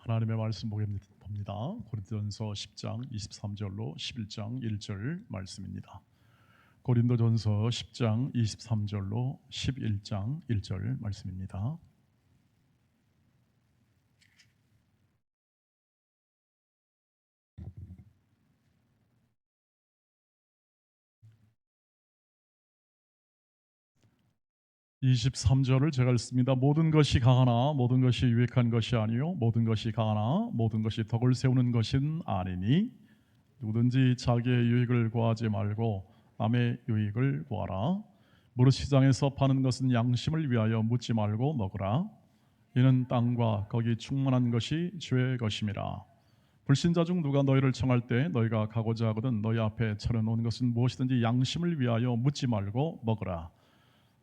하나님의 말씀 봅니다. 고린도전서 10장 23절로 11장 1절 말씀입니다. 고린도전서 10장 23절로 11장 1절 말씀입니다. (23절을) 제가 읽습니다. 모든 것이 강하나 모든 것이 유익한 것이 아니요 모든 것이 강하나 모든 것이 덕을 세우는 것은 아니니 누구든지 자기의 유익을 구하지 말고 남의 유익을 구하라. 무릇 시장에서 파는 것은 양심을 위하여 묻지 말고 먹으라. 이는 땅과 거기 충만한 것이 주의 것임이라. 불신자 중 누가 너희를 청할 때 너희가 가고자 하거든 너희 앞에 차려놓은 것은 무엇이든지 양심을 위하여 묻지 말고 먹으라.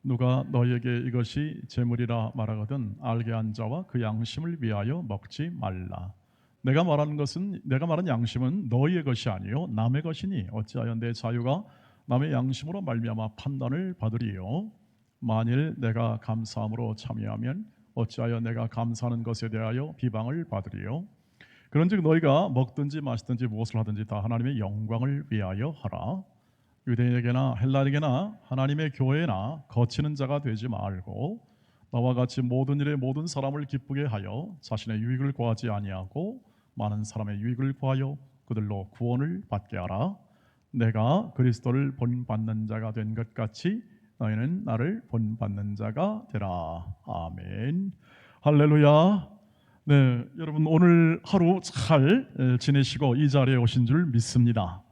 누가 너희에게 이것이 재물이라 말하거든 알게 한 자와 그 양심을 위하여 먹지 말라. 내가 말한 양심은 너희의 것이 아니요 남의 것이니 어찌하여 내 자유가 남의 양심으로 말미암아 판단을 받으리요. 만일 내가 감사함으로 참여하면 어찌하여 내가 감사하는 것에 대하여 비방을 받으리요. 그런즉 너희가 먹든지 마시든지 무엇을 하든지 다 하나님의 영광을 위하여 하라. 유대인에게나 헬라에게나 하나님의 교회나 거치는 자가 되지 말고 나와 같이 모든 일에 모든 사람을 기쁘게 하여 자신의 유익을 구하지 아니하고 많은 사람의 유익을 구하여 그들로 구원을 받게 하라. 내가 그리스도를 본받는 자가 된 것 같이 너희는 나를 본받는 자가 되라. 아멘. 할렐루야. 네, 여러분 오늘 하루 잘 지내시고 이 자리에 오신 줄 믿습니다.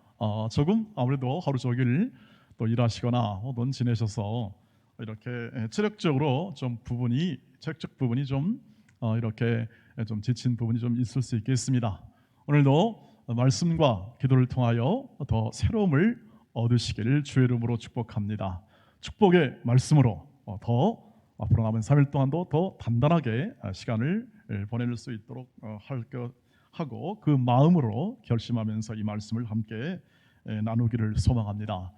조금 아무래도 하루 종일 또 일하시거나 혹은 지내셔서 이렇게 체력적으로 좀 체력적 부분이 좀 이렇게 좀 지친 부분이 좀 있을 수 있겠습니다. 오늘도 말씀과 기도를 통하여 더 새로움을 얻으시기를 주의 이름으로 축복합니다. 축복의 말씀으로 더 앞으로 남은 3일 동안도 더 단단하게 시간을 보낼 수 있도록 하고 그 마음으로 결심하면서 이 말씀을 함께 나누기를 소망합니다.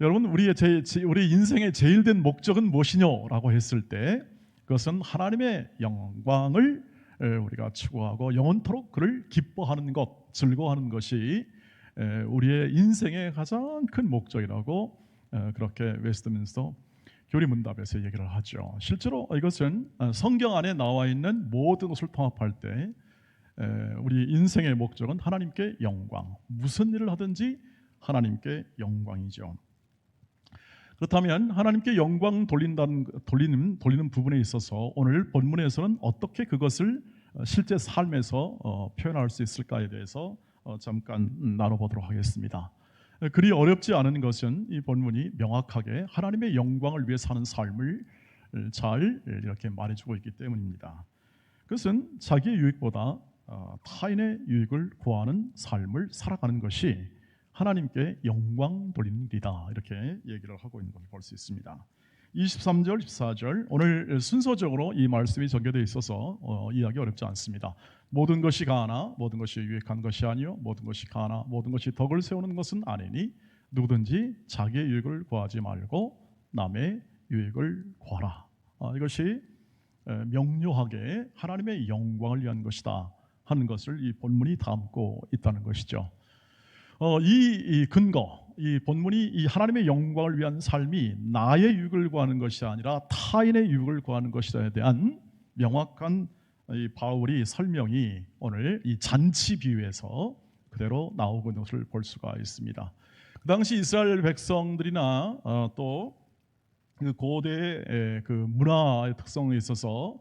여러분 우리 인생의 제일 된 목적은 무엇이냐라고 했을 때 그것은 하나님의 영광을 우리가 추구하고 영원토록 그를 기뻐하는 것, 즐거워하는 것이 우리의 인생의 가장 큰 목적이라고 그렇게 웨스트민스터 교리문답에서 얘기를 하죠. 실제로 이것은 성경 안에 나와 있는 모든 것을 통합할 때 우리 인생의 목적은 하나님께 영광, 무슨 일을 하든지 하나님께 영광이죠. 그렇다면 하나님께 영광 돌리는 부분에 있어서 오늘 본문에서는 어떻게 그것을 실제 삶에서 표현할 수 있을까에 대해서 잠깐 나눠보도록 하겠습니다. 그리 어렵지 않은 것은 이 본문이 명확하게 하나님의 영광을 위해 사는 삶을 잘 이렇게 말해주고 있기 때문입니다. 그것은 자기의 유익보다 타인의 유익을 구하는 삶을 살아가는 것이 하나님께 영광 돌리는 일이다, 이렇게 얘기를 하고 있는 것을 볼 수 있습니다. 23절, 14절 오늘 순서적으로 이 말씀이 전개되어 있어서 이해하기 어렵지 않습니다. 모든 것이 가하나 모든 것이 유익한 것이 아니요 모든 것이 가하나 모든 것이 덕을 세우는 것은 아니니 누구든지 자기의 유익을 구하지 말고 남의 유익을 구하라. 이것이 명료하게 하나님의 영광을 위한 것이다 하는 것을 이 본문이 담고 있다는 것이죠. 이 근거, 이 본문이 이 하나님의 영광을 위한 삶이 나의 유익을 구하는 것이 아니라 타인의 유익을 구하는 것이다에 대한 명확한 이 바울이 설명이 오늘 이 잔치 비유에서 그대로 나오고 있는 것을 볼 수가 있습니다. 그 당시 이스라엘 백성들이나 또 그 고대의 그 문화의 특성에 있어서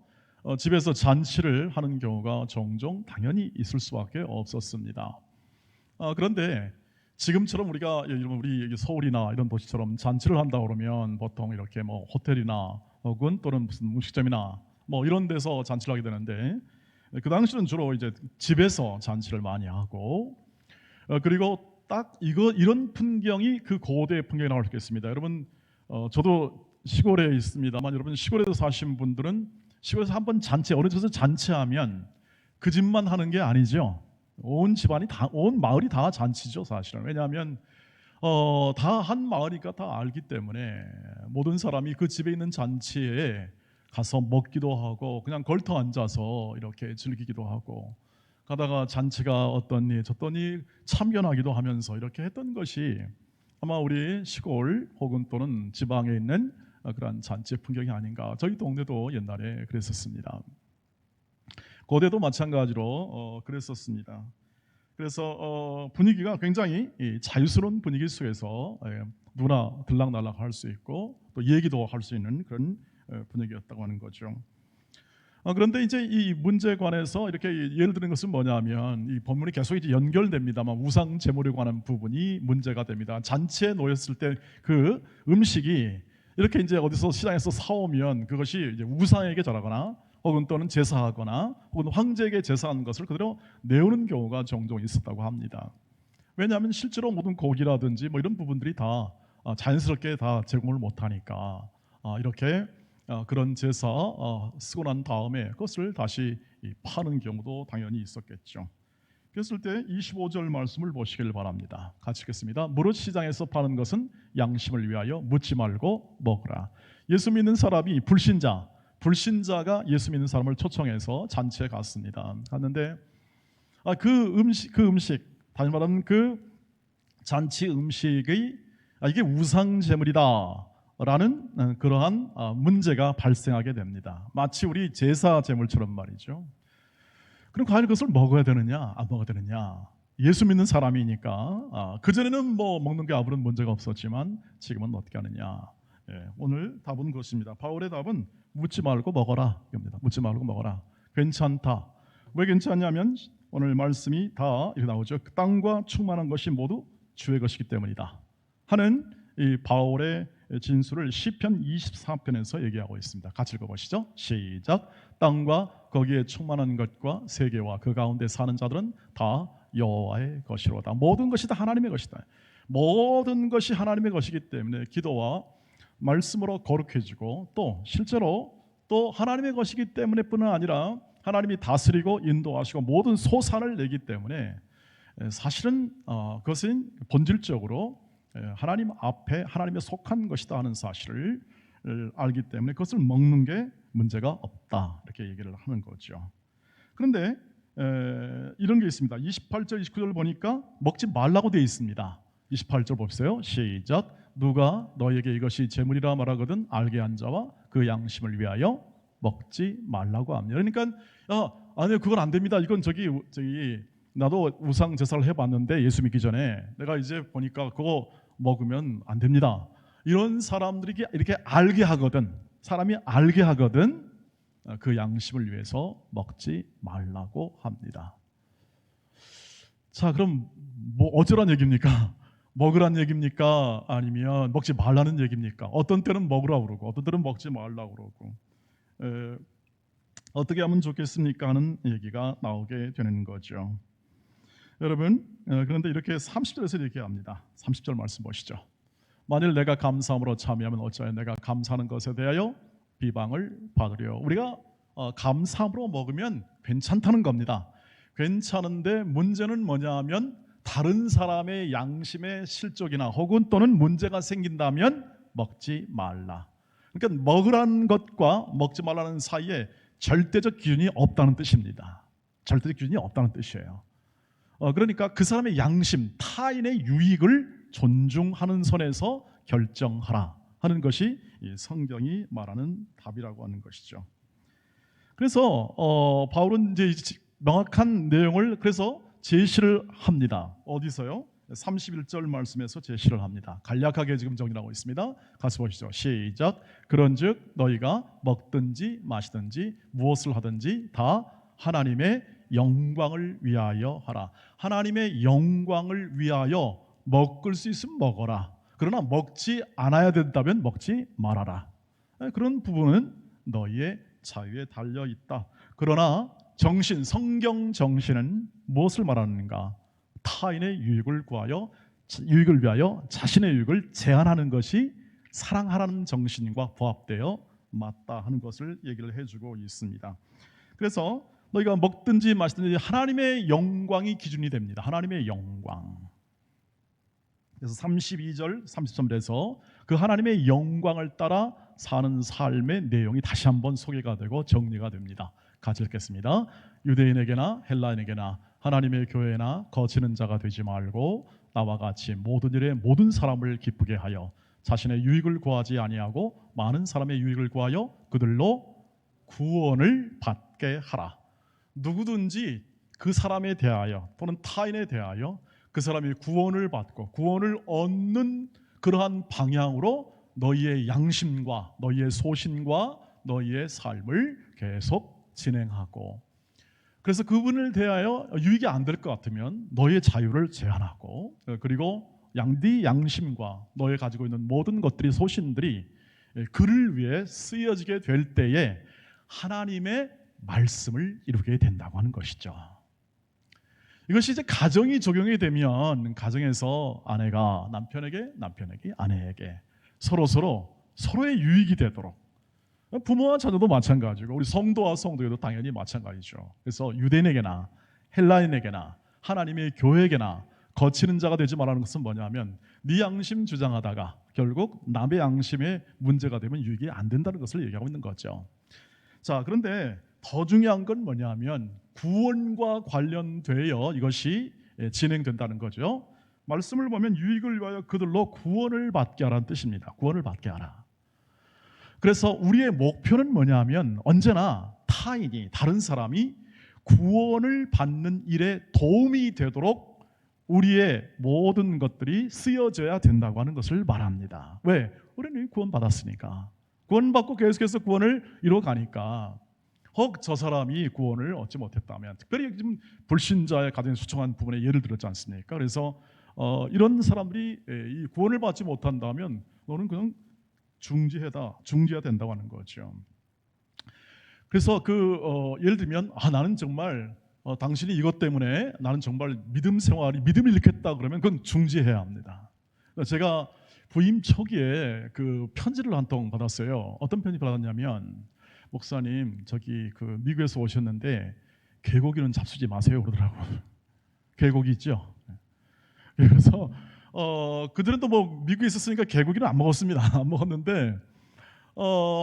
집에서 잔치를 하는 경우가 종종 당연히 있을 수밖에 없었습니다. 그런데 지금처럼 우리 서울이나 이런 도시처럼 잔치를 한다 그러면 보통 이렇게 뭐 호텔이나 혹은 또는 무슨 음식점이나 뭐 이런 데서 잔치를 하게 되는데 그 당시는 주로 이제 집에서 잔치를 많이 하고 그리고 딱 이런 풍경이 그 고대의 풍경이 나올 수 있겠습니다. 여러분 저도 시골에 있습니다만 여러분 시골에서 사신 분들은 시골에서 한번 어느 집에서 잔치하면 그 집만 하는 게 아니죠. 온 집안이 온 마을이 다 잔치죠, 사실은. 왜냐하면 다 한 마을이니까 다 알기 때문에 모든 사람이 그 집에 있는 잔치에 가서 먹기도 하고 그냥 걸터 앉아서 이렇게 즐기기도 하고 가다가 잔치가 어떠니 저떠니 참견하기도 하면서 이렇게 했던 것이 아마 우리 시골 혹은 또는 지방에 있는 그런 잔치 풍경이 아닌가. 저희 동네도 옛날에 그랬었습니다. 고대도 마찬가지로 그랬었습니다. 그래서 분위기가 굉장히 자유스러운 분위기 속에서 누구나 들락날락 할 수 있고 또 얘기도 할 수 있는 그런 분위기였다고 하는 거죠. 그런데 이제 이 문제에 관해서 이렇게 예를 드는 것은 뭐냐면 이 본문이 계속 이제 연결됩니다만 우상 제물에 관한 부분이 문제가 됩니다. 잔치에 놓였을 때 그 음식이 이렇게 이제 어디서 시장에서 사오면 그것이 이제 우상에게 절하거나 혹은 또는 제사하거나 혹은 황제에게 제사하는 것을 그대로 내오는 경우가 종종 있었다고 합니다. 왜냐하면 실제로 모든 고기라든지 뭐 이런 부분들이 다 자연스럽게 다 제공을 못하니까 이렇게 그런 제사 쓰고 난 다음에 그것을 다시 파는 경우도 당연히 있었겠죠. 그랬을 때 25절 말씀을 보시길 바랍니다. 같이 읽겠습니다. 무릇 시장에서 파는 것은 양심을 위하여 묻지 말고 먹으라. 예수 믿는 사람이 불신자가 예수 믿는 사람을 초청해서 잔치에 갔습니다. 그 음식 다시 말하면 그 잔치 음식의 이게 우상 제물이다 라는 그러한 문제가 발생하게 됩니다. 마치 우리 제사 제물처럼 말이죠. 그럼 과연 그것을 먹어야 되느냐 안 먹어야 되느냐. 예수 믿는 사람이니까 그전에는 뭐 먹는 게 아무런 문제가 없었지만 지금은 어떻게 하느냐. 오늘 답은 그것입니다. 바울의 답은 묻지 말고 먹어라 입니다. 묻지 말고 먹어라. 괜찮다. 왜 괜찮냐면 오늘 말씀이 다 이렇게 나오죠. 그 땅과 충만한 것이 모두 주의 것이기 때문이다 하는 이 바울의 진술을 시편 24편에서 얘기하고 있습니다. 같이 읽어보시죠. 시작. 땅과 거기에 충만한 것과 세계와 그 가운데 사는 자들은 다 여호와의 것이로다. 모든 것이 다 하나님의 것이다. 모든 것이 하나님의 것이기 때문에 기도와 말씀으로 거룩해지고 또 실제로 또 하나님의 것이기 때문에 뿐만 아니라 하나님이 다스리고 인도하시고 모든 소산을 내기 때문에 사실은 그것은 본질적으로 하나님 앞에 하나님에 속한 것이다 하는 사실을 알기 때문에 그것을 먹는 게 문제가 없다 이렇게 얘기를 하는 거죠. 그런데 이런 게 있습니다. 28절 29절 보니까 먹지 말라고 되어 있습니다. 28절 보세요. 시작. 누가 너에게 이것이 제물이라 말하거든 알게 한 자와 그 양심을 위하여 먹지 말라고 합니다. 그러니까 아니 그건 안 됩니다. 이건 저기 나도 우상 제사를 해봤는데 예수 믿기 전에 내가 이제 보니까 그거 먹으면 안 됩니다. 이런 사람들이 이렇게 알게 하거든, 사람이 알게 하거든 그 양심을 위해서 먹지 말라고 합니다. 자, 그럼 뭐 어쩌란 얘기입니까? 먹으란 얘기입니까? 아니면 먹지 말라는 얘기입니까? 어떤 때는 먹으라고 그러고 어떤 때는 먹지 말라고 그러고 어떻게 하면 좋겠습니까? 하는 얘기가 나오게 되는 거죠. 여러분, 그런데 이렇게 30절에서 이렇게 합니다. 30절 말씀 보시죠. 만일 내가 감사함으로 참여하면 어찌하여 내가 감사하는 것에 대하여 비방을 받으려. 우리가 감사함으로 먹으면 괜찮다는 겁니다. 괜찮은데 문제는 뭐냐 하면 다른 사람의 양심에 실족이나 혹은 또는 문제가 생긴다면 먹지 말라. 그러니까 먹으라는 것과 먹지 말라는 사이에 절대적 기준이 없다는 뜻입니다. 절대적 기준이 없다는 뜻이에요. 그러니까 그 사람의 양심, 타인의 유익을 존중하는 선에서 결정하라 하는 것이 이 성경이 말하는 답이라고 하는 것이죠. 그래서 바울은 이제 명확한 내용을 그래서 제시를 합니다. 어디서요? 31절 말씀에서 제시를 합니다. 간략하게 지금 정리하고 있습니다. 같이 보시죠. 시작. 그런즉 너희가 먹든지 마시든지 무엇을 하든지 다 하나님의 영광을 위하여 하라. 하나님의 영광을 위하여 먹을 수 있으면 먹어라. 그러나 먹지 않아야 된다면 먹지 말아라. 그런 부분은 너희의 자유에 달려 있다. 그러나 정신, 성경 정신은 무엇을 말하는가? 타인의 유익을 위하여 자신의 유익을 제한하는 것이 사랑하라는 정신과 부합되어 맞다 하는 것을 얘기를 해주고 있습니다. 그래서 너희가 먹든지 마시든지 하나님의 영광이 기준이 됩니다. 하나님의 영광. 그래서 32절, 33절에서 그 하나님의 영광을 따라 사는 삶의 내용이 다시 한번 소개가 되고 정리가 됩니다. 같이 읽겠습니다. 유대인에게나 헬라인에게나 하나님의 교회나 거치는 자가 되지 말고 나와 같이 모든 일에 모든 사람을 기쁘게 하여 자신의 유익을 구하지 아니하고 많은 사람의 유익을 구하여 그들로 구원을 받게 하라. 누구든지 그 사람에 대하여 또는 타인에 대하여 그 사람이 구원을 받고 구원을 얻는 그러한 방향으로 너희의 양심과 너희의 소신과 너희의 삶을 계속 진행하고, 그래서 그분을 대하여 유익이 안 될 것 같으면 너희의 자유를 제한하고, 그리고 네 양심과 너희 가지고 있는 모든 것들이 소신들이 그를 위해 쓰여지게 될 때에 하나님의 말씀을 이루게 된다고 하는 것이죠. 이것이 이제 가정이 적용이 되면 가정에서 아내가 남편에게, 남편에게 아내에게 서로의 유익이 되도록, 부모와 자녀도 마찬가지고 우리 성도와 성도에도 당연히 마찬가지죠. 그래서 유대인에게나 헬라인에게나 하나님의 교회에게나 거치는 자가 되지 말라는 것은 뭐냐면 네 양심 주장하다가 결국 남의 양심에 문제가 되면 유익이 안 된다는 것을 얘기하고 있는 거죠. 자, 그런데 더 중요한 건 뭐냐면 구원과 관련되어 이것이 진행된다는 거죠. 말씀을 보면 유익을 위하여 그들로 구원을 받게 하라는 뜻입니다. 구원을 받게 하라. 그래서 우리의 목표는 뭐냐면 언제나 타인이, 다른 사람이 구원을 받는 일에 도움이 되도록 우리의 모든 것들이 쓰여져야 된다고 하는 것을 말합니다. 왜? 우리는 구원받았으니까. 구원받고 계속해서 구원을 이루어가니까, 혹 저 사람이 구원을 얻지 못했다면, 특별히 지금 불신자의 가정에 수청한 부분에 예를 들었지 않습니까? 그래서 이런 사람들이 이 구원을 받지 못한다면 너는 그냥 중지해야 된다고 하는 거죠. 그래서 예를 들면 나는 정말 당신이 이것 때문에 나는 정말 믿음을 잃겠다 그러면 그건 중지해야 합니다. 제가 부임 초기에 그 편지를 한 통 받았어요. 어떤 편지 받았냐면, 목사님 저기 미국에서 오셨는데 개고기는 잡수지 마세요 그러더라고요. 개고기 있죠. 그래서 그들은 또 뭐 미국에 있었으니까 개고기는 안 먹었습니다. 안 먹었는데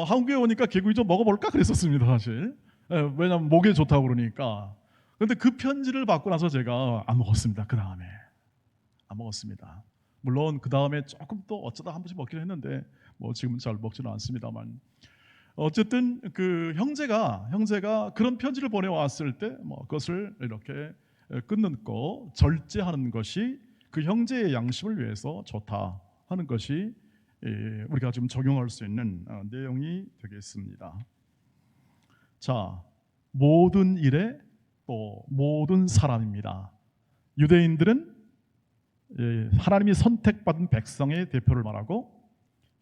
한국에 오니까 개고기 좀 먹어볼까 그랬었습니다 사실. 왜냐하면 목에 좋다고 그러니까. 그런데 그 편지를 받고 나서 제가 안 먹었습니다. 그 다음에 안 먹었습니다. 물론 그 다음에 조금 또 어쩌다 한 번씩 먹긴 했는데 뭐 지금은 잘 먹지는 않습니다만, 어쨌든 그 형제가 그런 편지를 보내왔을 때 뭐 그것을 이렇게 끊고 절제하는 것이 그 형제의 양심을 위해서 좋다 하는 것이 우리가 지금 적용할 수 있는 내용이 되겠습니다. 자, 모든 일에 또 모든 사람입니다. 유대인들은 하나님이 선택받은 백성의 대표를 말하고,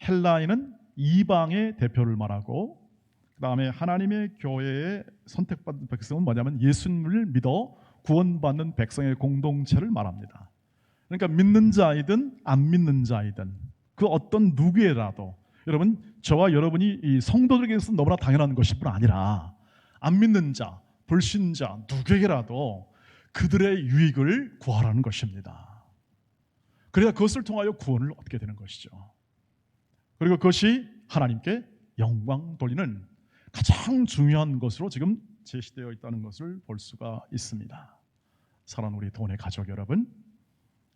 헬라인은 이방의 대표를 말하고, 그 다음에 하나님의 교회의 선택받은 백성은 뭐냐면 예수님을 믿어 구원받는 백성의 공동체를 말합니다. 그러니까 믿는 자이든 안 믿는 자이든 그 어떤 누구에라도, 여러분 저와 여러분이 이 성도들에게서 너무나 당연한 것일 뿐 아니라 안 믿는 자, 불신자 누구에게라도 그들의 유익을 구하라는 것입니다. 그래야 그것을 통하여 구원을 얻게 되는 것이죠. 그리고 그것이 하나님께 영광 돌리는 가장 중요한 것으로 지금 제시되어 있다는 것을 볼 수가 있습니다. 사랑하는 우리 돈의 가족 여러분,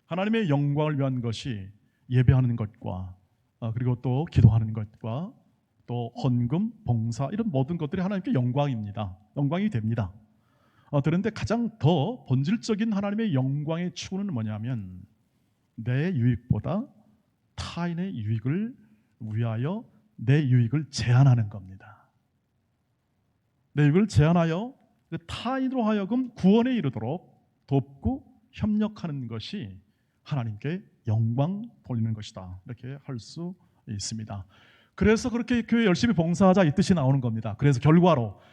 하나님의 영광을 위한 것이 예배하는 것과 그리고 또 기도하는 것과 또 헌금, 봉사, 이런 모든 것들이 하나님께 영광입니다. 영광이 됩니다. 그런데 가장 더 본질적인 하나님의 영광의 추구는 뭐냐면 내 유익보다 타인의 유익을 위하여 내 유익을 제한하는 겁니다. 내 유익을 제한하여 타인으로 하여금 구원에 이르도록 돕고 협력하는 것이 하나님께 영광 돌리는 것이다, 이렇게 할 수 있습니다. 그래서 그렇게 교회 열심히 봉사하자 이 뜻이 나오는 겁니다. 그래서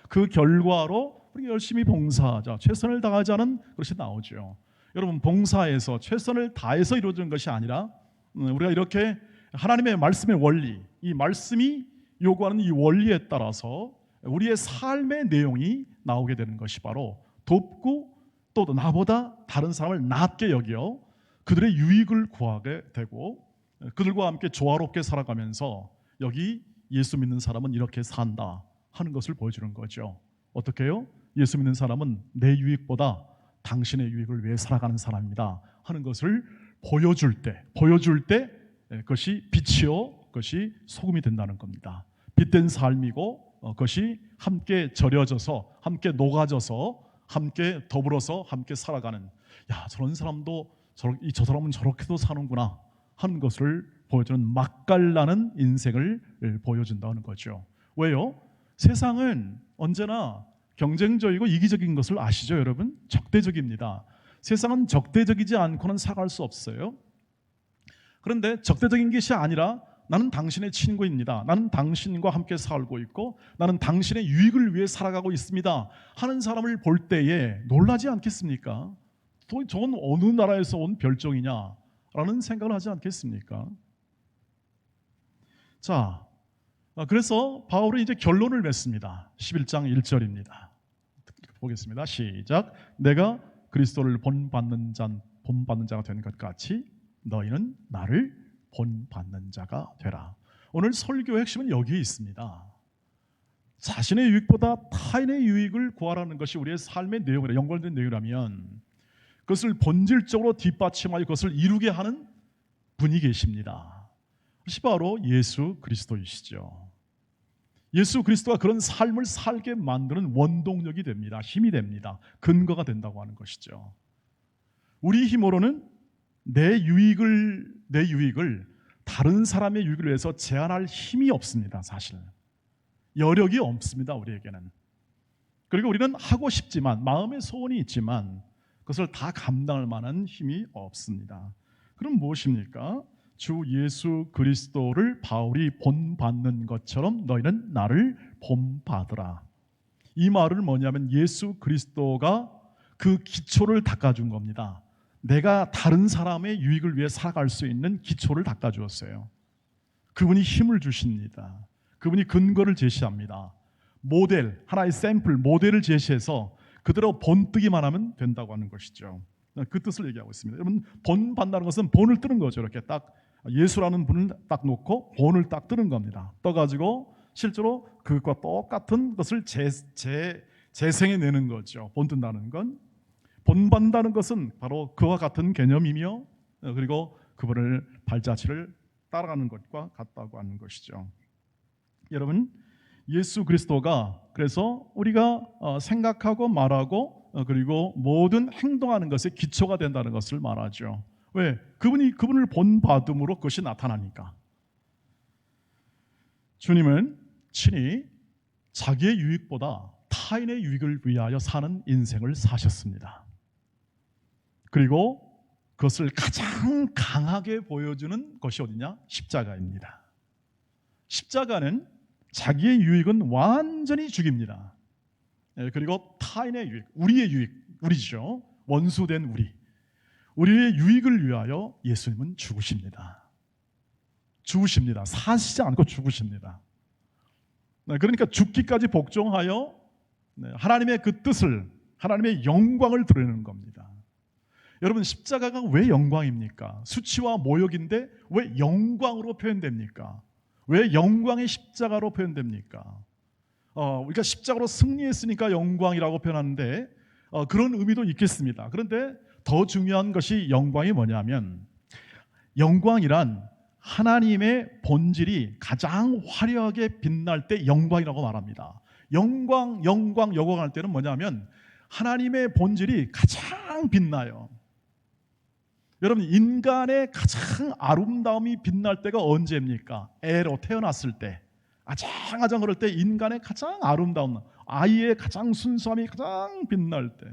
그 결과로 우리 열심히 봉사하자, 최선을 다하자는 것이 나오죠. 여러분, 봉사에서 최선을 다해서 이루어지는 것이 아니라 우리가 이렇게 하나님의 말씀의 원리, 이 말씀이 요구하는 이 원리에 따라서 우리의 삶의 내용이 나오게 되는 것이 바로 돕고 또 나보다 다른 사람을 낫게 여겨 그들의 유익을 구하게 되고 그들과 함께 조화롭게 살아가면서 여기 예수 믿는 사람은 이렇게 산다 하는 것을 보여주는 거죠. 어떻게 해요? 예수 믿는 사람은 내 유익보다 당신의 유익을 위해 살아가는 사람입니다 하는 것을 보여줄 때 그것이 빛이요 그것이 소금이 된다는 겁니다. 빛된 삶이고 그것이 함께 절여져서 함께 녹아져서 함께 더불어서 함께 살아가는, 야 저런 사람도 저 사람은 저렇게도 사는구나 하는 것을 보여주는 맛깔나는 인생을 보여준다는 거죠. 왜요? 세상은 언제나 경쟁적이고 이기적인 것을 아시죠, 여러분? 적대적입니다. 세상은 적대적이지 않고는 살아갈 수 없어요. 그런데 적대적인 것이 아니라 나는 당신의 친구입니다. 나는 당신과 함께 살고 있고 나는 당신의 유익을 위해 살아가고 있습니다 하는 사람을 볼 때에 놀라지 않겠습니까? 또 저건 어느 나라에서 온 별종이냐 라는 생각을 하지 않겠습니까? 자, 그래서 바울이 이제 결론을 맺습니다. 11장 1절입니다. 보겠습니다. 시작. 내가 그리스도를 본받는 자가 된 것 같이 너희는 나를 본받는 자가 되라. 오늘 설교의 핵심은 여기에 있습니다. 자신의 유익보다 타인의 유익을 구하라는 것이 우리의 삶의 내용이라, 연관된 내용이라면 그것을 본질적으로 뒷받침하여 그것을 이루게 하는 분이 계십니다. 그것이 바로 예수 그리스도이시죠. 예수 그리스도가 그런 삶을 살게 만드는 원동력이 됩니다. 힘이 됩니다. 근거가 된다고 하는 것이죠. 우리 힘으로는 내 유익을 다른 사람의 유익을 위해서 제한할 힘이 없습니다. 사실 여력이 없습니다, 우리에게는. 그리고 우리는 하고 싶지만, 마음의 소원이 있지만 그것을 다 감당할 만한 힘이 없습니다. 그럼 무엇입니까? 주 예수 그리스도를 바울이 본받는 것처럼 너희는 나를 본받으라. 이 말은 뭐냐면 예수 그리스도가 그 기초를 닦아준 겁니다. 내가 다른 사람의 유익을 위해 살아갈 수 있는 기초를 닦아주었어요. 그분이 힘을 주십니다. 그분이 근거를 제시합니다. 모델, 하나의 샘플, 모델을 제시해서 그대로 본뜨기만 하면 된다고 하는 것이죠. 그 뜻을 얘기하고 있습니다. 여러분, 본받는다는 것은 본을 뜨는 거죠. 이렇게 딱 예수라는 분을 딱 놓고 본을 딱 뜨는 겁니다. 떠가지고 실제로 그것과 똑같은 것을 재생해내는 거죠. 본뜬다는 건. 본받는다는 것은 바로 그와 같은 개념이며 그리고 그분을 발자취를 따라가는 것과 같다고 하는 것이죠. 여러분, 예수 그리스도가 그래서 우리가 생각하고 말하고 그리고 모든 행동하는 것의 기초가 된다는 것을 말하죠. 왜? 그분을 본받음으로 그것이 나타나니까. 주님은 친히 자기의 유익보다 타인의 유익을 위하여 사는 인생을 사셨습니다. 그리고 그것을 가장 강하게 보여주는 것이 어디냐? 십자가입니다. 십자가는 자기의 유익은 완전히 죽입니다. 그리고 타인의 유익, 우리의 유익, 우리죠. 원수된 우리의 유익을 위하여 예수님은 죽으십니다. 사시지 않고 죽으십니다. 그러니까 죽기까지 복종하여 하나님의 그 뜻을, 하나님의 영광을 드러내는 겁니다. 여러분, 십자가가 왜 영광입니까? 수치와 모욕인데 왜 영광으로 표현됩니까? 왜 영광의 십자가로 표현됩니까? 우리가 십자가로 승리했으니까 영광이라고 표현하는데 그런 의미도 있겠습니다. 그런데 더 중요한 것이 영광이 뭐냐면, 영광이란 하나님의 본질이 가장 화려하게 빛날 때 영광이라고 말합니다. 영광할 때는 뭐냐면 하나님의 본질이 가장 빛나요. 여러분, 인간의 가장 아름다움이 빛날 때가 언제입니까? 애로 태어났을 때, 아장아장 그럴 때 인간의 가장 아름다움, 아이의 가장 순수함이 가장 빛날 때,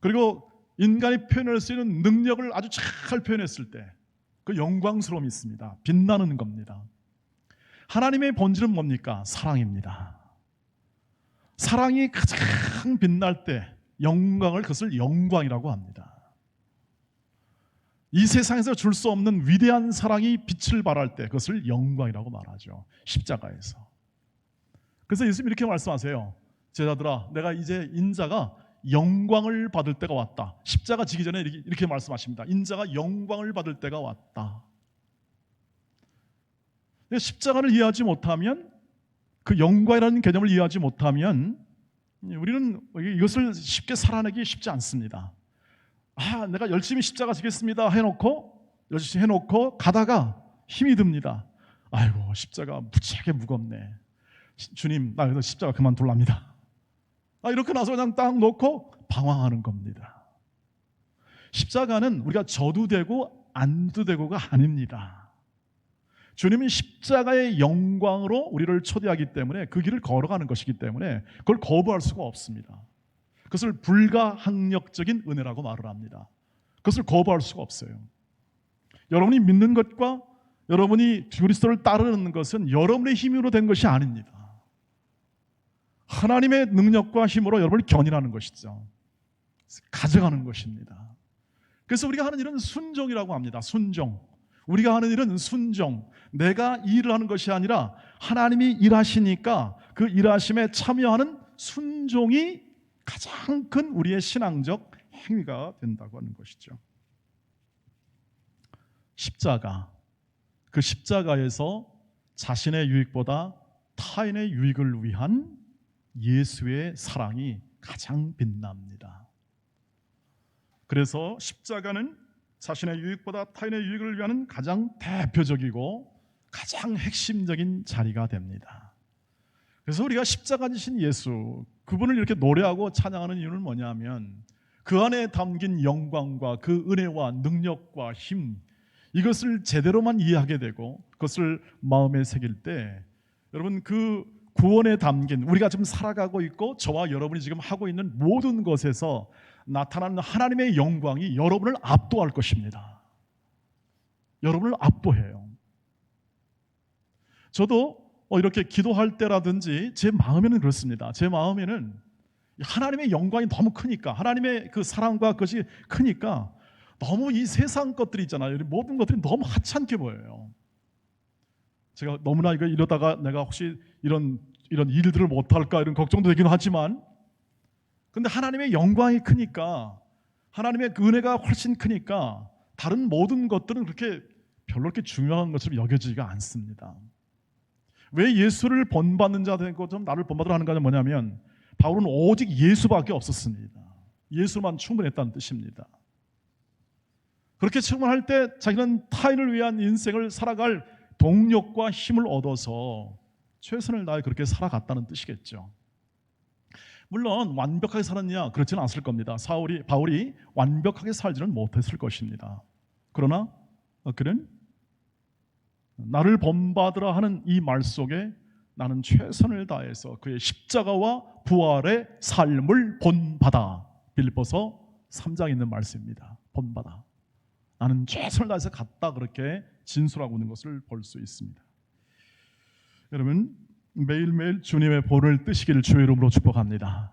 그리고 인간이 표현할 수 있는 능력을 아주 잘 표현했을 때 그 영광스러움이 있습니다. 빛나는 겁니다. 하나님의 본질은 뭡니까? 사랑입니다. 사랑이 가장 빛날 때 그것을 영광이라고 합니다. 이 세상에서 줄 수 없는 위대한 사랑이 빛을 발할 때 그것을 영광이라고 말하죠. 십자가에서. 그래서 예수님이 이렇게 말씀하세요. 제자들아, 내가 이제 인자가 영광을 받을 때가 왔다. 십자가 지기 전에 이렇게 말씀하십니다. 인자가 영광을 받을 때가 왔다. 십자가를 이해하지 못하면, 그 영광이라는 개념을 이해하지 못하면 우리는 이것을 쉽게 살아내기 쉽지 않습니다. 내가 열심히 십자가 지겠습니다 열심히 해놓고 가다가 힘이 듭니다. 아이고, 십자가 무지하게 무겁네. 주님, 나 그래서 십자가 그만둘랍니다. 이렇게 나서 그냥 딱 놓고 방황하는 겁니다. 십자가는 우리가 져도 되고 안 져도 되고가 아닙니다. 주님은 십자가의 영광으로 우리를 초대하기 때문에, 그 길을 걸어가는 것이기 때문에 그걸 거부할 수가 없습니다. 그것을 불가항력적인 은혜라고 말을 합니다. 그것을 거부할 수가 없어요. 여러분이 믿는 것과 여러분이 그리스도를 따르는 것은 여러분의 힘으로 된 것이 아닙니다. 하나님의 능력과 힘으로 여러분을 견인하는 것이죠. 가져가는 것입니다. 그래서 우리가 하는 일은 순종이라고 합니다. 순종. 우리가 하는 일은 순종. 내가 일을 하는 것이 아니라 하나님이 일하시니까 그 일하심에 참여하는 순종이 가장 큰 우리의 신앙적 행위가 된다고 하는 것이죠. 십자가, 그 십자가에서 자신의 유익보다 타인의 유익을 위한 예수의 사랑이 가장 빛납니다. 그래서 십자가는 자신의 유익보다 타인의 유익을 위한 가장 대표적이고 가장 핵심적인 자리가 됩니다. 그래서 우리가 십자가 지신 예수, 그분을 이렇게 노래하고 찬양하는 이유는 뭐냐면, 그 안에 담긴 영광과 그 은혜와 능력과 힘, 이것을 제대로만 이해하게 되고 그것을 마음에 새길 때, 여러분, 그 구원에 담긴, 우리가 지금 살아가고 있고 저와 여러분이 지금 하고 있는 모든 것에서 나타나는 하나님의 영광이 여러분을 압도할 것입니다. 여러분을 압도해요. 저도 이렇게 기도할 때라든지 제 마음에는 그렇습니다. 제 마음에는 하나님의 영광이 너무 크니까, 하나님의 그 사랑과 그것이 크니까 너무 이 세상 것들이 있잖아요. 모든 것들이 너무 하찮게 보여요. 제가 너무나 이러다가 내가 혹시 이런 일들을 못할까 이런 걱정도 되긴 하지만, 근데 하나님의 영광이 크니까, 하나님의 그 은혜가 훨씬 크니까 다른 모든 것들은 그렇게 별로 그렇게 중요한 것처럼 여겨지지가 않습니다. 왜 예수를 본받는 자 되고 좀 나를 본받으라 하는가 하면 뭐냐면, 바울은 오직 예수밖에 없었습니다. 예수만 충분했다는 뜻입니다. 그렇게 충분할 때 자기는 타인을 위한 인생을 살아갈 동력과 힘을 얻어서 최선을 다해 그렇게 살아갔다는 뜻이겠죠. 물론 완벽하게 살았냐? 그렇지는 않았을 겁니다. 바울이 완벽하게 살지는 못했을 것입니다. 그러나 그는 나를 본받으라 하는 이 말 속에 나는 최선을 다해서 그의 십자가와 부활의 삶을 본받아. 빌립보서 3장에 있는 말씀입니다. 본받아. 나는 최선을 다해서 갔다, 그렇게 진술하고 있는 것을 볼 수 있습니다. 여러분, 매일매일 주님의 본을 뜨시기를 주의 이름으로 축복합니다.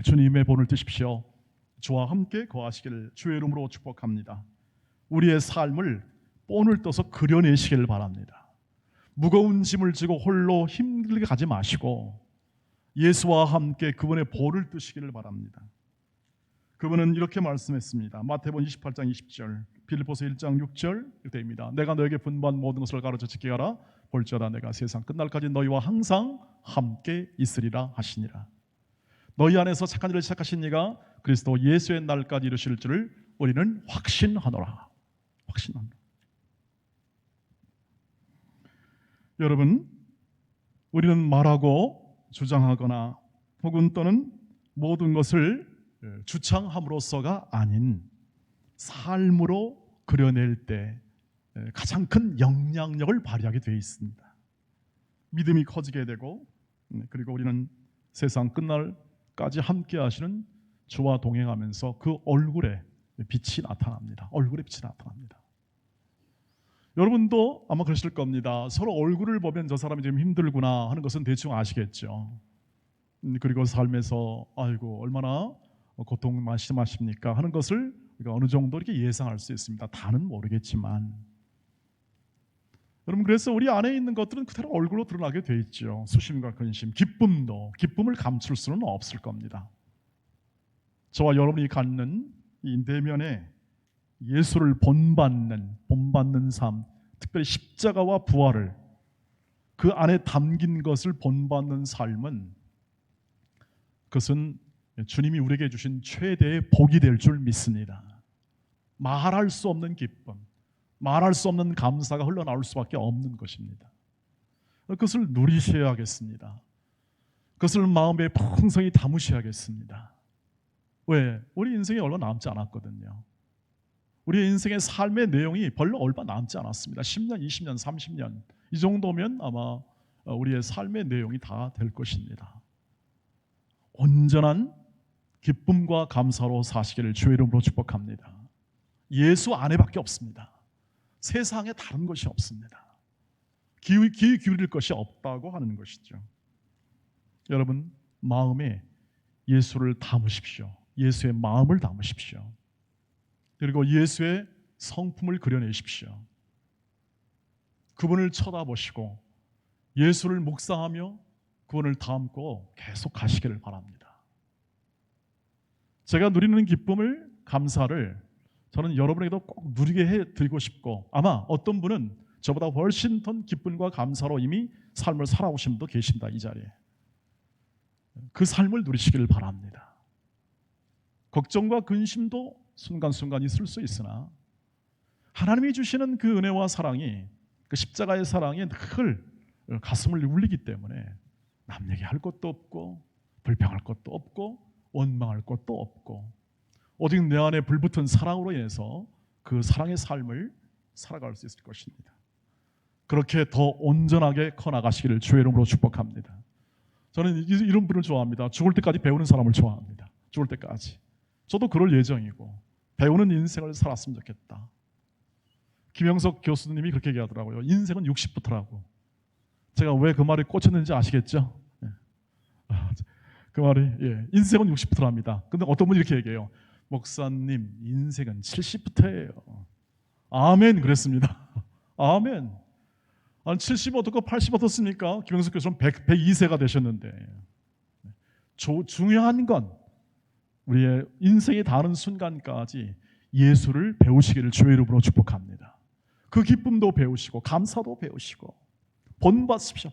주님의 본을 뜨십시오. 저와 함께 거하시기를 주의 이름으로 축복합니다. 우리의 삶을 본을 떠서 그려내시기를 바랍니다. 무거운 짐을 지고 홀로 힘들게 가지 마시고 예수와 함께 그분의 본을 뜨시기를 바랍니다. 그분은 이렇게 말씀했습니다. 마태복음 28장 20절, 빌립보서 1장 6절 이렇게입니다. 내가 너에게 분부한 모든 것을 가르쳐 지키게 하라. 볼지어다 내가 세상 끝날까지 너희와 항상 함께 있으리라 하시니라. 너희 안에서 착한 일을 시작하신 이가 그리스도 예수의 날까지 이루실 줄을 우리는 확신하노라. 확신하노라. 여러분, 우리는 말하고 주장하거나 혹은 또는 모든 것을 주창함으로써가 아닌 삶으로 그려낼 때 가장 큰 영향력을 발휘하게 되어 있습니다. 믿음이 커지게 되고, 그리고 우리는 세상 끝날까지 함께 하시는 주와 동행하면서 그 얼굴에 빛이 나타납니다. 얼굴에 빛이 나타납니다. 여러분도 아마 그러실 겁니다. 서로 얼굴을 보면 저 사람이 지금 힘들구나 하는 것은 대충 아시겠죠. 그리고 삶에서 아이고 얼마나 고통 말씀하십니까 하는 것을 우리가 어느 정도 이렇게 예상할 수 있습니다. 다는 모르겠지만, 여러분, 그래서 우리 안에 있는 것들은 그대로 얼굴로 드러나게 돼 있죠. 수심과 근심, 기쁨을 감출 수는 없을 겁니다. 저와 여러분이 갖는 이 내면의 예수를 본받는 삶, 특별히 십자가와 부활을 그 안에 담긴 것을 본받는 삶은, 그것은 주님이 우리에게 주신 최대의 복이 될 줄 믿습니다. 말할 수 없는 기쁨, 말할 수 없는 감사가 흘러나올 수밖에 없는 것입니다. 그것을 누리셔야겠습니다. 그것을 마음에 풍성히 담으셔야겠습니다. 왜? 우리 인생에 얼마 남지 않았거든요. 우리 인생의 삶의 내용이 별로 얼마 남지 않았습니다. 10년, 20년, 30년 이 정도면 아마 우리의 삶의 내용이 다 될 것입니다. 온전한 기쁨과 감사로 사시기를 주의 이름으로 축복합니다. 예수 안에밖에 없습니다. 세상에 다른 것이 없습니다. 귀 기울일 것이 없다고 하는 것이죠. 여러분, 마음에 예수를 담으십시오. 예수의 마음을 담으십시오. 그리고 예수의 성품을 그려내십시오. 그분을 쳐다보시고 예수를 묵상하며 그분을 담고 계속 가시기를 바랍니다. 제가 누리는 기쁨을, 감사를 저는 여러분에게도 꼭 누리게 해드리고 싶고, 아마 어떤 분은 저보다 훨씬 더 기쁨과 감사로 이미 삶을 살아오신 분도 계신다. 이 자리에 그 삶을 누리시기를 바랍니다. 걱정과 근심도 순간순간 있을 수 있으나 하나님이 주시는 그 은혜와 사랑이, 그 십자가의 사랑이 늘 가슴을 울리기 때문에 남 얘기할 것도 없고 불평할 것도 없고 원망할 것도 없고, 오직 내 안에 불붙은 사랑으로 인해서 그 사랑의 삶을 살아갈 수 있을 것입니다. 그렇게 더 온전하게 커나가시기를 주의 이름으로 축복합니다. 저는 이런 분을 좋아합니다. 죽을 때까지 배우는 사람을 좋아합니다. 죽을 때까지. 저도 그럴 예정이고 배우는 인생을 살았으면 좋겠다. 김영석 교수님이 그렇게 얘기하더라고요. 인생은 60부터라고. 제가 왜 그 말에 꽂혔는지 아시겠죠? 그 말이 인생은 60부터랍니다. 근데 어떤 분이 이렇게 얘기해요. 목사님, 인생은 70부터예요. 아멘. 그랬습니다. 아멘. 아니 70 어떻고 80 어떻습니까? 김영석 교수는 102세가 되셨는데, 중요한 건 우리의 인생이 닿는 순간까지 예수를 배우시기를 주의 이름으로 축복합니다. 그 기쁨도 배우시고 감사도 배우시고 본받으십시오.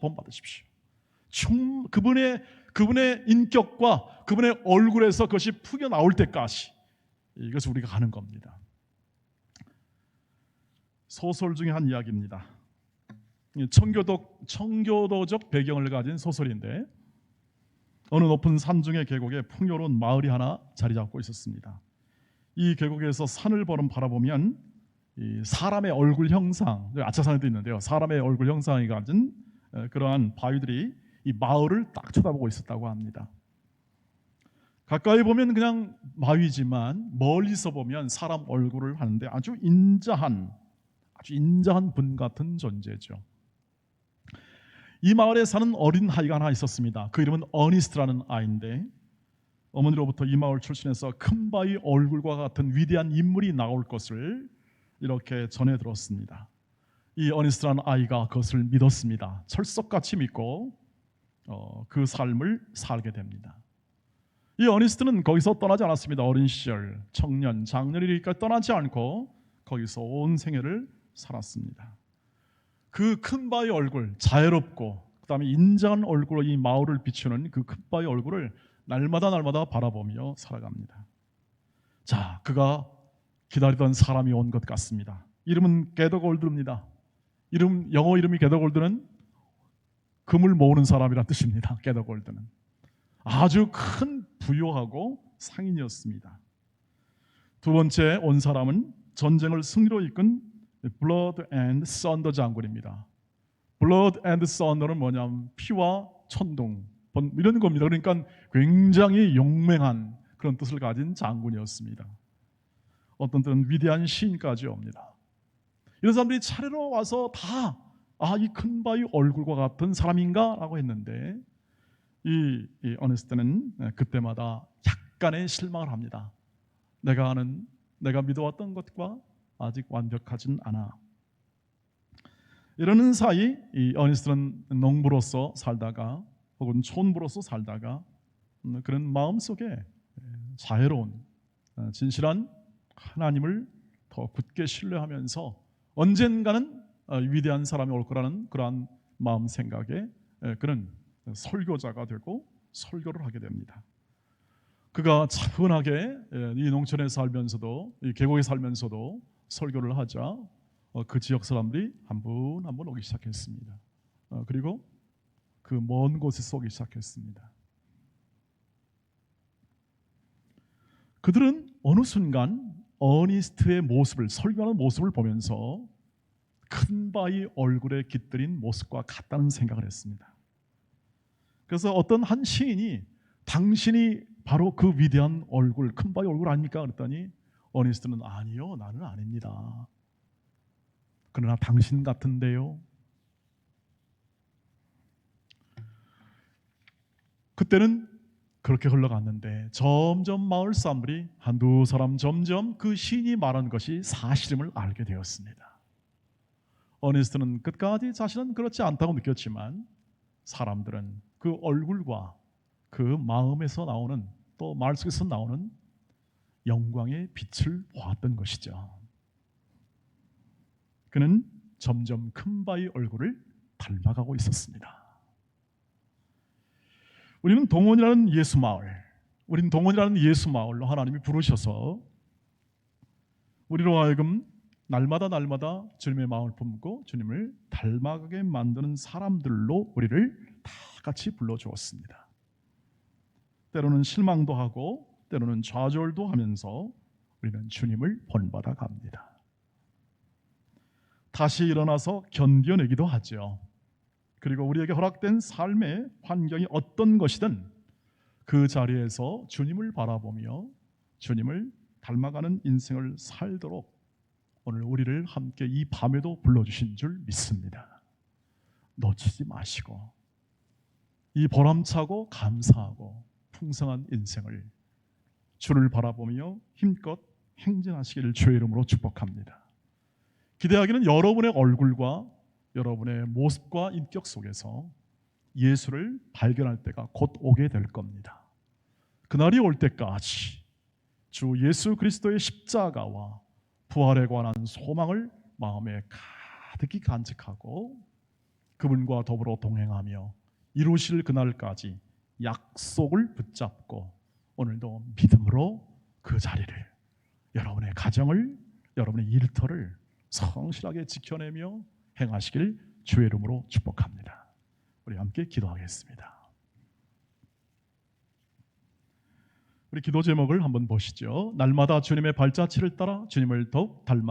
그분의 인격과 그분의 얼굴에서 그것이 풍겨 나올 때까지 이것을 우리가 가는 겁니다. 소설 중에 한 이야기입니다. 청교도적 배경을 가진 소설인데, 어느 높은 산중의 계곡에 풍요로운 마을이 하나 자리 잡고 있었습니다. 이 계곡에서 산을 바라보면 이 사람의 얼굴 형상, 아차산에도 있는데요, 사람의 얼굴 형상이 가진 그러한 바위들이 이 마을을 딱 쳐다보고 있었다고 합니다. 가까이 보면 그냥 바위지만 멀리서 보면 사람 얼굴을 하는데 아주 인자한 분 같은 존재죠. 이 마을에 사는 어린 아이가 하나 있었습니다. 그 이름은 어니스트라는 아이인데, 어머니로부터 이 마을 출신에서 큰 바위 얼굴과 같은 위대한 인물이 나올 것을 이렇게 전해 들었습니다. 이 어니스트라는 아이가 그것을 믿었습니다. 철석같이 믿고 그 삶을 살게 됩니다. 이 어니스트는 거기서 떠나지 않았습니다. 어린 시절, 청년, 장년이 이르기까지 떠나지 않고 거기서 온 생애를 살았습니다. 그 큰 바위 얼굴, 자애롭고 그다음에 인자한 얼굴로 이 마을을 비추는 그 큰 바위 얼굴을 날마다 바라보며 살아갑니다. 자, 그가 기다리던 사람이 온 것 같습니다. 이름은 게더골드입니다. 영어 이름이 게더골드는 금을 모으는 사람이란 뜻입니다. 게더골드는 아주 큰 부유하고 상인이었습니다. 두 번째 온 사람은 전쟁을 승리로 이끈 블러드 앤드 썬더 장군입니다. 블러드 앤드 썬더는 뭐냐면 피와 천둥 이런 겁니다. 그러니까 굉장히 용맹한 그런 뜻을 가진 장군이었습니다. 어떤 때는 위대한 시인까지 옵니다. 이런 사람들이 차례로 와서 다 이 큰 바위 얼굴과 같은 사람인가? 라고 했는데 이 어네스트는 그때마다 약간의 실망을 합니다. 내가 믿어왔던 것과 아직 완벽하진 않아. 이러는 사이 이 어니스트는 농부로서 살다가 혹은 촌부로서 살다가 그런 마음속에 자애로운 진실한 하나님을 더 굳게 신뢰하면서 언젠가는 위대한 사람이 올 거라는 그러한 마음 생각에 그는 설교자가 되고 설교를 하게 됩니다. 그가 차분하게 이 농촌에 살면서도 이 계곡에 살면서도 설교를 하자 그 지역 사람들이 한 분 한 분 오기 시작했습니다. 그리고 그 먼 곳에서 오기 시작했습니다. 그들은 어느 순간 어니스트의 모습을, 설교하는 모습을 보면서 큰 바위 얼굴에 깃들인 모습과 같다는 생각을 했습니다. 그래서 어떤 한 시인이 당신이 바로 그 위대한 얼굴, 큰 바위 얼굴 아닙니까? 그랬더니 어니스트는 아니요, 나는 아닙니다. 그러나 당신 같은데요. 그때는 그렇게 흘러갔는데 점점 마을 사람들이 한두 사람 점점 그 시인이 말한 것이 사실임을 알게 되었습니다. 어니스트는 끝까지 자신은 그렇지 않다고 느꼈지만 사람들은 그 얼굴과 그 마음에서 나오는 또 말 속에서 나오는 영광의 빛을 보았던 것이죠. 그는 점점 큰 바위 얼굴을 닮아가고 있었습니다. 우리는 동원이라는 예수 마을로 하나님이 부르셔서 우리로 하여금 날마다 주님의 마음을 품고 주님을 닮아가게 만드는 사람들로 우리를 다 같이 불러주었습니다. 때로는 실망도 하고 때로는 좌절도 하면서 우리는 주님을 본받아 갑니다. 다시 일어나서 견뎌내기도 하죠. 그리고 우리에게 허락된 삶의 환경이 어떤 것이든 그 자리에서 주님을 바라보며 주님을 닮아가는 인생을 살도록 오늘 우리를 함께 이 밤에도 불러주신 줄 믿습니다. 놓치지 마시고 이 보람차고 감사하고 풍성한 인생을 주를 바라보며 힘껏 행진하시기를 주의 이름으로 축복합니다. 기대하기는 여러분의 얼굴과 여러분의 모습과 인격 속에서 예수를 발견할 때가 곧 오게 될 겁니다. 그날이 올 때까지 주 예수 그리스도의 십자가와 부활에 관한 소망을 마음에 가득히 간직하고 그분과 더불어 동행하며 이루실 그날까지 약속을 붙잡고 오늘도 믿음으로 그 자리를, 여러분의 가정을, 여러분의 일터를 성실하게 지켜내며 행하시길 주의 이름으로 축복합니다. 우리 함께 기도하겠습니다. 우리 기도 제목을 한번 보시죠. 날마다 주님의 발자취를 따라 주님을 더욱 닮아